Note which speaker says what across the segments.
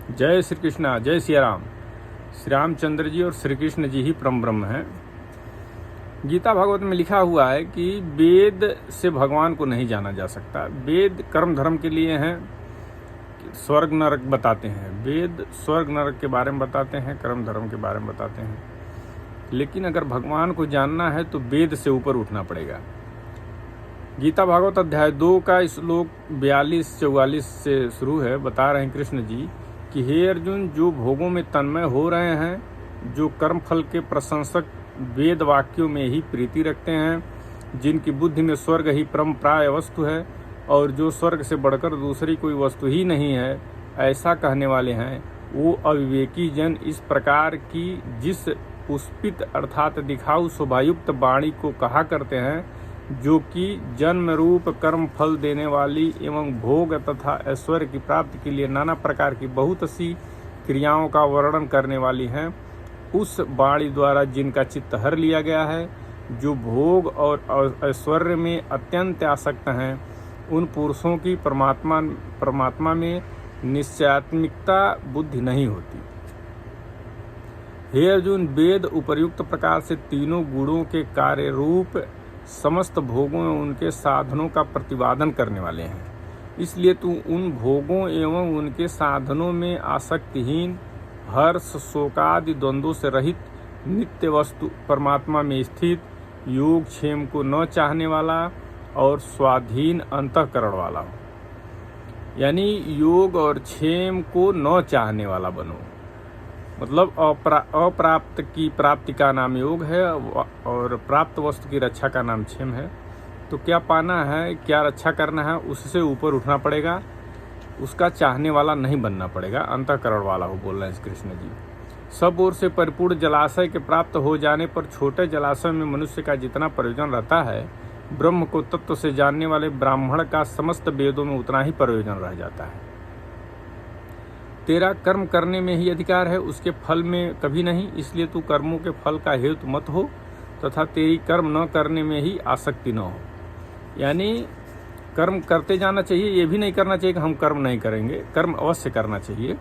Speaker 1: जय श्री कृष्णा, जय सिया राम। श्री रामचंद्र जी और श्री कृष्ण जी ही परम ब्रह्म हैं। गीता भागवत में लिखा हुआ है कि वेद से भगवान को नहीं जाना जा सकता। वेद कर्म धर्म के लिए हैं, स्वर्ग नरक बताते हैं। वेद स्वर्ग नरक के बारे में बताते हैं, कर्म धर्म के बारे में बताते हैं। लेकिन अगर भगवान को जानना है तो वेद से ऊपर उठना पड़ेगा। गीता भागवत अध्याय 2 का श्लोक 42-44 से शुरू है। बता रहे हैं कृष्ण जी कि हे अर्जुन, जो भोगों में तन्मय हो रहे हैं, जो कर्म फल के प्रशंसक वेद वाक्यों में ही प्रीति रखते हैं, जिनकी बुद्धि में स्वर्ग ही परम प्राय वस्तु है और जो स्वर्ग से बढ़कर दूसरी कोई वस्तु ही नहीं है, ऐसा कहने वाले हैं, वो अविवेकी जन इस प्रकार की जिस पुष्पित अर्थात दिखाऊ शोभायुक्त वाणी को कहा करते हैं, जो कि जन्म रूप कर्म फल देने वाली एवं भोग तथा ऐश्वर्य की प्राप्ति के लिए नाना प्रकार की बहुत सी क्रियाओं का वर्णन करने वाली हैं, उस वाणी द्वारा जिनका चित्त हर लिया गया है, जो भोग और ऐश्वर्य में अत्यंत आसक्त हैं, उन पुरुषों की परमात्मा में निश्चयात्मिकता बुद्धि नहीं होती। हे अर्जुन, वेद उपर्युक्त प्रकार से तीनों गुणों के कार्य रूप समस्त भोगों एवं उनके साधनों का प्रतिपादन करने वाले हैं। इसलिए तू उन भोगों एवं उनके साधनों में आसक्तिहीन, हर्ष शोकादि द्वंद्वों से रहित, नित्य वस्तु परमात्मा में स्थित, योग क्षेम को न चाहने वाला और स्वाधीन अंतःकरण वाला हो। यानी योग और क्षेम को न चाहने वाला बनो। मतलब अप्राप्त की प्राप्ति का नाम योग है और प्राप्त वस्तु की रक्षा का नाम क्षेम है। तो क्या पाना है, क्या रक्षा करना है, उससे ऊपर उठना पड़ेगा। उसका चाहने वाला नहीं बनना पड़ेगा, अंतःकरण वाला हो, बोल रहे हैं कृष्ण जी। सब ओर से परिपूर्ण जलाशय के प्राप्त हो जाने पर छोटे जलाशय में मनुष्य का जितना प्रयोजन रहता है, ब्रह्म को तत्व से जानने वाले ब्राह्मण का समस्त वेदों में उतना ही प्रयोजन रह जाता है। तेरा कर्म करने में ही अधिकार है, उसके फल में कभी नहीं। इसलिए तू कर्मों के फल का हेतु मत हो तथा तेरी कर्म न करने में ही आसक्ति न हो। यानी कर्म करते जाना चाहिए, ये भी नहीं करना चाहिए कि हम कर्म नहीं करेंगे, कर्म अवश्य करना चाहिए।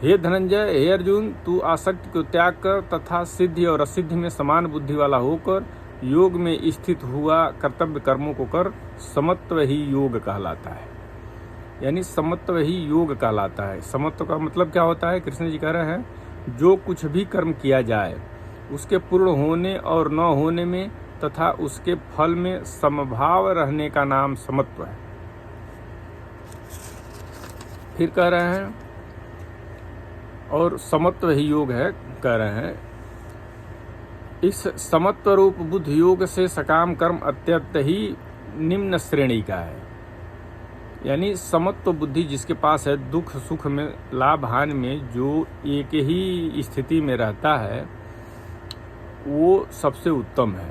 Speaker 1: हे धनंजय, हे अर्जुन, तू आसक्ति को त्याग कर तथा सिद्धि और असिद्धि में समान बुद्धि वाला होकर योग में स्थित हुआ कर्तव्य कर्मों को कर। समत्व ही योग कहलाता है। यानी समत्व ही योग कहलाता है। समत्व का मतलब क्या होता है? कृष्ण जी कह रहे हैं, जो कुछ भी कर्म किया जाए उसके पूर्ण होने और न होने में तथा उसके फल में समभाव रहने का नाम समत्व है। फिर कह रहे हैं, और समत्व ही योग है, कह रहे हैं, इस समत्व रूप बुद्ध योग से सकाम कर्म अत्यंत ही निम्न श्रेणी का है। यानी समत्व बुद्धि जिसके पास है, दुख सुख में, लाभ हानि में जो एक ही स्थिति में रहता है, वो सबसे उत्तम है।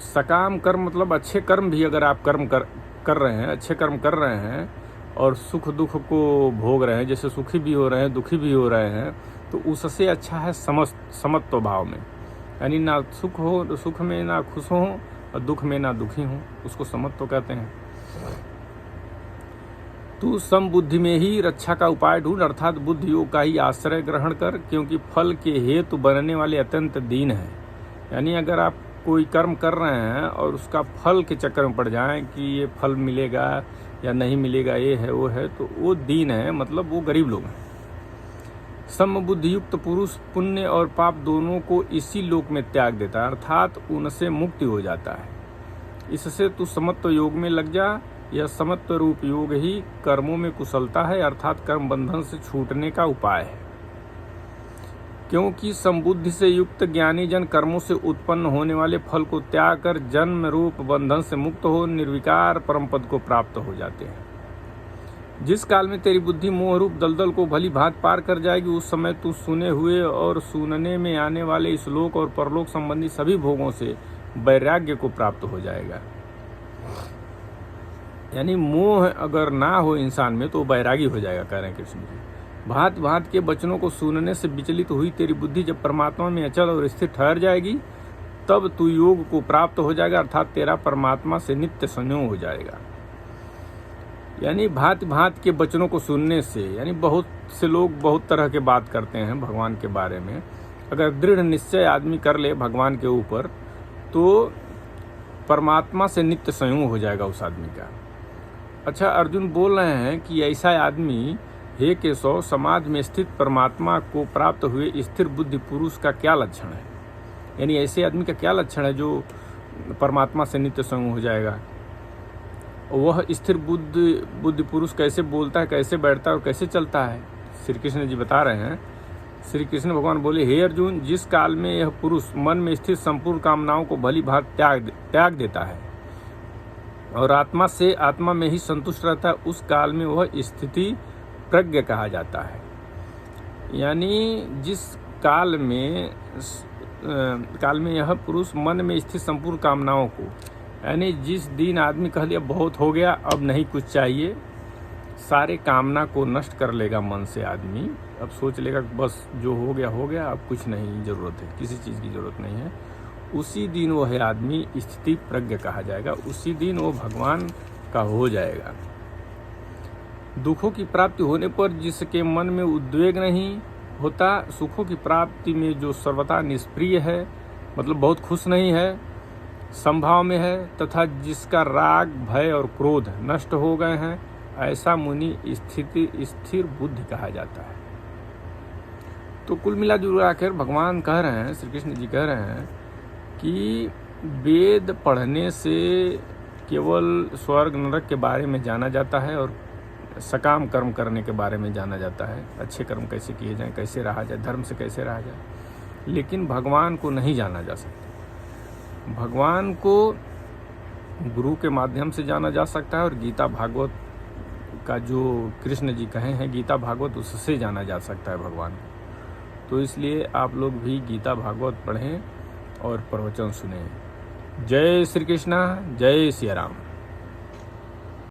Speaker 1: सकाम कर्म मतलब अच्छे कर्म भी अगर आप कर्म कर रहे हैं, अच्छे कर्म कर रहे हैं और सुख दुख को भोग रहे हैं, जैसे सुखी भी हो रहे हैं दुखी भी हो रहे हैं, तो उससे अच्छा है समत्व भाव में। यानी ना सुख में ना खुश हो और दुख में ना दुखी हो, उसको समत्व कहते हैं। तू समबुद्धि में ही रक्षा का उपाय ढूंढ, अर्थात बुद्धि योग का ही आश्रय ग्रहण कर, क्योंकि फल के हेतु बनने वाले अत्यंत दीन है। यानी अगर आप कोई कर्म कर रहे हैं और उसका फल के चक्कर में पड़ जाएं कि ये फल मिलेगा या नहीं मिलेगा, ये है वो है, तो वो दीन है, मतलब वो गरीब लोग हैं। समबुद्धि युक्त पुरुष पुण्य और पाप दोनों को इसी लोक में त्याग देता है, अर्थात उनसे मुक्ति हो जाता है। इससे तू समत्व योग में लग जा। यह समत्व रूप योग ही कर्मों में कुशलता है, अर्थात कर्म बंधन से छूटने का उपाय है। क्योंकि समबुद्धि से युक्त ज्ञानी जन कर्मों से उत्पन्न होने वाले फल को त्याग कर जन्म रूप बंधन से मुक्त हो निर्विकार परम पद को प्राप्त हो जाते हैं। जिस काल में तेरी बुद्धि मोह रूप दलदल को भली भांति पार कर जाएगी, उस समय तू सुने हुए और सुनने में आने वाले इस लोक और परलोक संबंधी सभी भोगों से वैराग्य को प्राप्त हो जाएगा। यानी मोह अगर ना हो इंसान में तो वैरागी हो जाएगा, कह रहे हैं कृष्ण जी। भांत भांत के वचनों को सुनने से विचलित हुई तेरी बुद्धि जब परमात्मा में अचल और स्थिर ठहर जाएगी, तब तू योग को प्राप्त हो जाएगा, अर्थात तेरा परमात्मा से नित्य संयोग हो जाएगा। यानी भांति भांति के वचनों को सुनने से, यानी बहुत से लोग बहुत तरह के बात करते हैं भगवान के बारे में। अगर दृढ़ निश्चय आदमी कर ले भगवान के ऊपर, तो परमात्मा से नित्य संयोग हो जाएगा उस आदमी का। अच्छा, अर्जुन बोल रहे हैं कि ऐसा आदमी, हे केशव, समाज में स्थित परमात्मा को प्राप्त हुए स्थिर बुद्धि पुरुष का क्या लक्षण है? यानी ऐसे आदमी का क्या लक्षण है जो परमात्मा से नित्य संयोग हो जाएगा? वह स्थिर बुद्धि पुरुष कैसे बोलता है, कैसे बैठता है और कैसे चलता है? श्री कृष्ण जी बता रहे हैं। श्री कृष्ण भगवान बोले, हे अर्जुन, जिस काल में यह पुरुष मन में स्थित संपूर्ण कामनाओं को भली भांति त्याग देता है और आत्मा में ही संतुष्ट रहता है, उस काल में वह स्थिति प्रज्ञ कहा जाता है। यानी जिस काल में यह पुरुष मन में स्थित संपूर्ण कामनाओं को, यानी जिस दिन आदमी कह लिया बहुत हो गया, अब नहीं कुछ चाहिए, सारे कामना को नष्ट कर लेगा मन से आदमी, अब सोच लेगा बस जो हो गया, अब कुछ नहीं ज़रूरत है, किसी चीज़ की ज़रूरत नहीं है, उसी दिन वो है आदमी स्थिति प्रज्ञ कहा जाएगा। उसी दिन वो भगवान का हो जाएगा। दुखों की प्राप्ति होने पर जिसके मन में उद्वेग नहीं होता, सुखों की प्राप्ति में जो सर्वथा निष्प्रिय है, मतलब बहुत खुश नहीं है, संभाव में है, तथा जिसका राग, भय और क्रोध नष्ट हो गए हैं, ऐसा मुनि स्थिर बुद्धि कहा जाता है। तो कुल मिला जुला कर भगवान कह रहे हैं, श्री कृष्ण जी कह रहे हैं कि वेद पढ़ने से केवल स्वर्ग नरक के बारे में जाना जाता है और सकाम कर्म करने के बारे में जाना जाता है, अच्छे कर्म कैसे किए जाएं, कैसे रहा जाए, धर्म से कैसे रहा जाए, लेकिन भगवान को नहीं जाना जा सकता। भगवान को गुरु के माध्यम से जाना जा सकता है और गीता भागवत का जो कृष्ण जी कहे हैं गीता भागवत, उससे जाना जा सकता है भगवान को। तो इसलिए आप लोग भी गीता भागवत पढ़ें और प्रवचन सुनें। जय श्री कृष्णा, जय सिया राम।